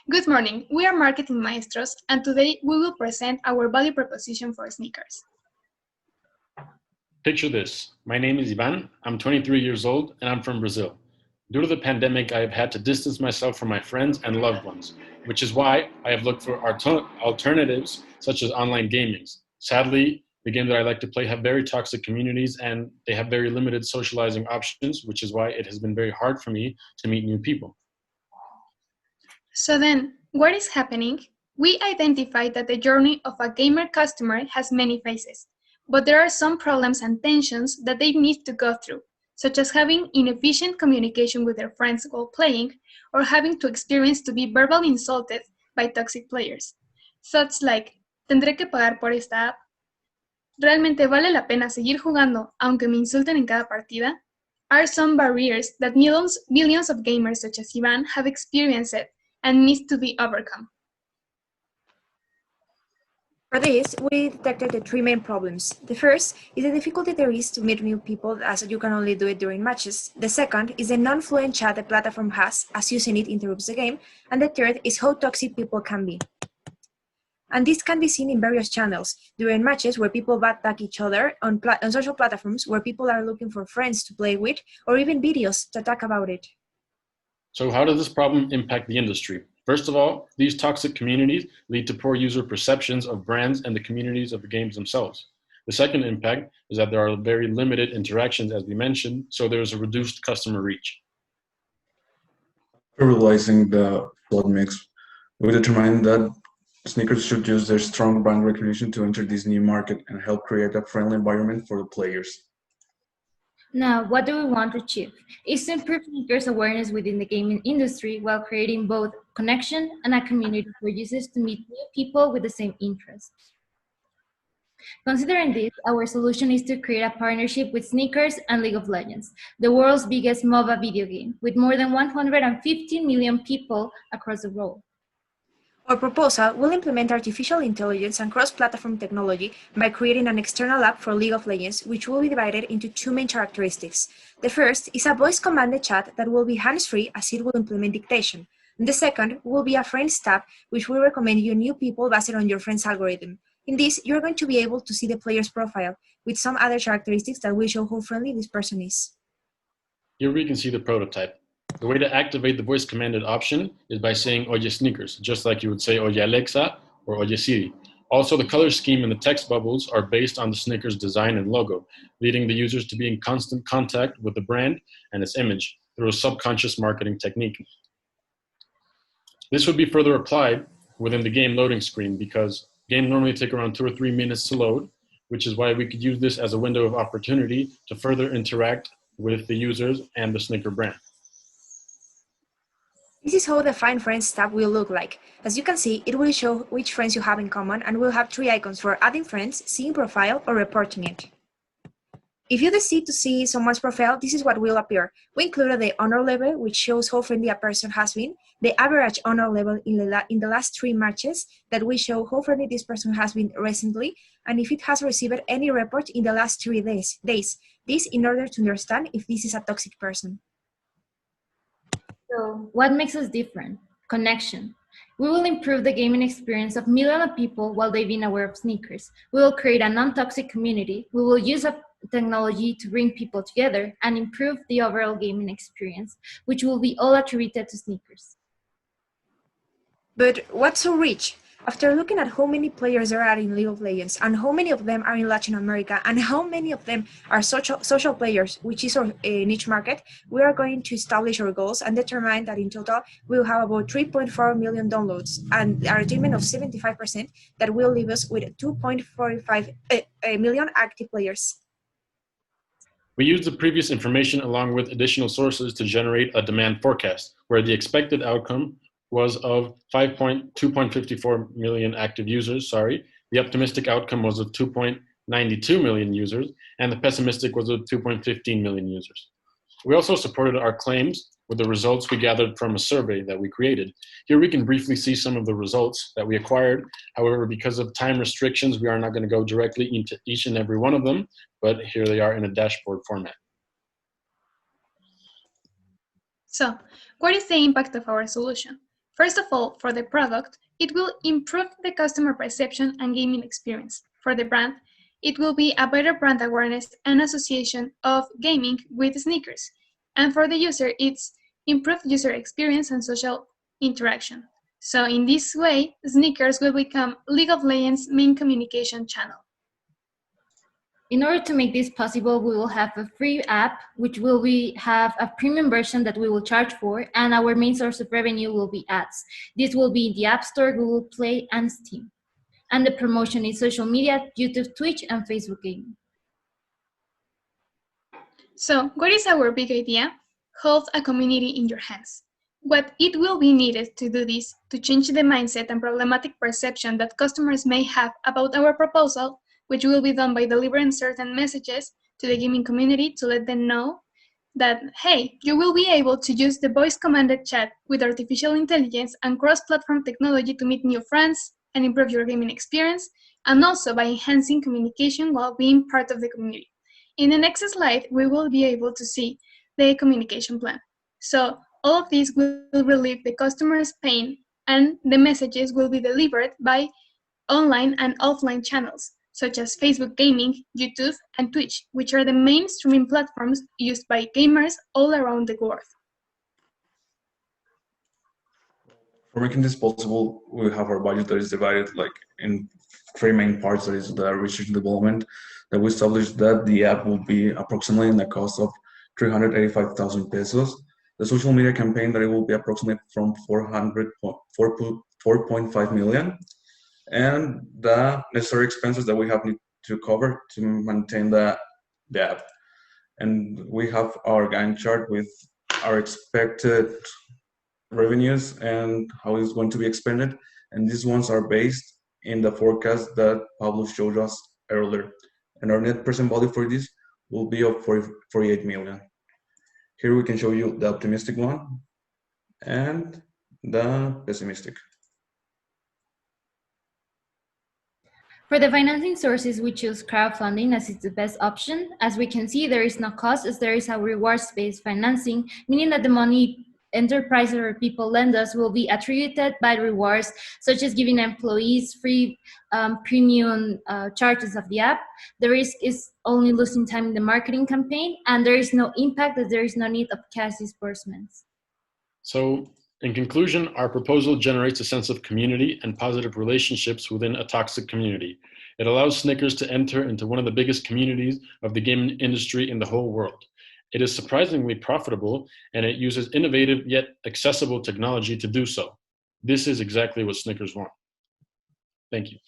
Good morning. We are Marketing Maestros, and today we will present our value proposition for Snickers. Picture this. My name is Ivan. I'm 23 years old, and I'm from Brazil. Due to the pandemic, I have had to distance myself from my friends and loved ones, which is why I have looked for alternatives such as online gaming. Sadly, the game that I like to play have very toxic communities, and they have very limited socializing options, which is why it has been very hard for me to meet new people. So then, what is happening? We identified that the journey of a gamer customer has many phases, but there are some problems and tensions that they need to go through, such as having inefficient communication with their friends while playing, or having to experience to be verbally insulted by toxic players. Thoughts like, ¿tendré que pagar por esta app? ¿Realmente vale la pena seguir jugando aunque me insulten en cada partida? Are some barriers that millions of gamers such as Ivan have experienced and needs to be overcome. For this, we detected the three main problems. The first is the difficulty there is to meet new people, as you can only do it during matches. The second is the non-fluent chat the platform has, as using it interrupts the game. And the third is how toxic people can be. And this can be seen in various channels, during matches where people backtalk each other, on social platforms where people are looking for friends to play with, or even videos to talk about it. So how does this problem impact the industry? First of all, these toxic communities lead to poor user perceptions of brands and the communities of the games themselves. The second impact is that there are very limited interactions, as we mentioned, so there's a reduced customer reach. After realizing the flawed mix, we determined that Snickers should use their strong brand recognition to enter this new market and help create a friendly environment for the players. Now, what do we want to achieve? Is to improve Snickers' awareness within the gaming industry while creating both connection and a community for users to meet new people with the same interests. Considering this, our solution is to create a partnership with Snickers and League of Legends, the world's biggest MOBA video game, with more than 150 million people across the world. Our proposal will implement artificial intelligence and cross-platform technology by creating an external app for League of Legends, which will be divided into two main characteristics. The first is a voice-commanded chat that will be hands-free, as it will implement dictation. And the second will be a Friends tab, which will recommend you new people based on your friend's algorithm. In this, you're going to be able to see the player's profile, with some other characteristics that will show how friendly this person is. Here we can see the prototype. The way to activate the voice commanded option is by saying Oye Snickers, just like you would say Oye Alexa or Oye Siri. Also, the color scheme and the text bubbles are based on the Snickers design and logo, leading the users to be in constant contact with the brand and its image through a subconscious marketing technique. This would be further applied within the game loading screen because games normally take around 2 or 3 minutes to load, which is why we could use this as a window of opportunity to further interact with the users and the Snicker brand. This is how the Find Friends tab will look like. As you can see, it will show which friends you have in common and will have 3 icons for adding friends, seeing profile, or reporting it. If you decide to see someone's profile, this is what will appear. We included the honor level, which shows how friendly a person has been, the average honor level in the last 3 matches that will show how friendly this person has been recently, and if it has received any report in the last 3 days. This in order to understand if this is a toxic person. So, what makes us different? Connection. We will improve the gaming experience of millions of people while they've been aware of Snickers. We will create a non-toxic community. We will use technology to bring people together and improve the overall gaming experience, which will be all attributed to Snickers. But what's so rich? After looking at how many players there are in League of Legends and how many of them are in Latin America and how many of them are social players, which is our niche market, we are going to establish our goals and determine that in total we will have about 3.4 million downloads and our attainment of 75% that will leave us with 2.45 million active players. We used the previous information along with additional sources to generate a demand forecast, where the expected outcome was of 2.54 million active users, The optimistic outcome was of 2.92 million users, and the pessimistic was of 2.15 million users. We also supported our claims with the results we gathered from a survey that we created. Here we can briefly see some of the results that we acquired. However, because of time restrictions, we are not going to go directly into each and every one of them, but here they are in a dashboard format. So, what is the impact of our solution? First of all, for the product, it will improve the customer perception and gaming experience. For the brand, it will be a better brand awareness and association of gaming with Snickers. And for the user, it's improved user experience and social interaction. So in this way, Snickers will become League of Legends' main communication channel. In order to make this possible, we will have a free app, which will have a premium version that we will charge for, and our main source of revenue will be ads. This will be in the App Store, Google Play, and Steam. And the promotion is social media, YouTube, Twitch, and Facebook gaming. So what is our big idea? Hold a community in your hands. What it will be needed to do this, to change the mindset and problematic perception that customers may have about our proposal, which will be done by delivering certain messages to the gaming community to let them know that, hey, you will be able to use the voice-commanded chat with artificial intelligence and cross-platform technology to meet new friends and improve your gaming experience, and also by enhancing communication while being part of the community. In the next slide, we will be able to see the communication plan. So all of this will relieve the customer's pain, and the messages will be delivered by online and offline channels, such as Facebook Gaming, YouTube, and Twitch, which are the main streaming platforms used by gamers all around the world. For making this possible, we have our budget that is divided like in three main parts. That is the research and development, that we established that the app will be approximately in the cost of 385,000 pesos. The social media campaign, that it will be approximately from 4.5 million. And the necessary expenses that we have to cover to maintain the app. And we have our Gantt chart with our expected revenues and how it's going to be expended. And these ones are based in the forecast that Pablo showed us earlier. And our net present value for this will be of 48 million. Here we can show you the optimistic one and the pessimistic. For the financing sources, we choose crowdfunding as it's the best option. As we can see, there is no cost as there is a rewards-based financing, meaning that the money enterprises or people lend us will be attributed by rewards, such as giving employees free premium charges of the app. The risk is only losing time in the marketing campaign, and there is no impact as there is no need of cash disbursements. So, in conclusion, our proposal generates a sense of community and positive relationships within a toxic community. It allows Snickers to enter into one of the biggest communities of the gaming industry in the whole world. It is surprisingly profitable, and it uses innovative yet accessible technology to do so. This is exactly what Snickers want. Thank you.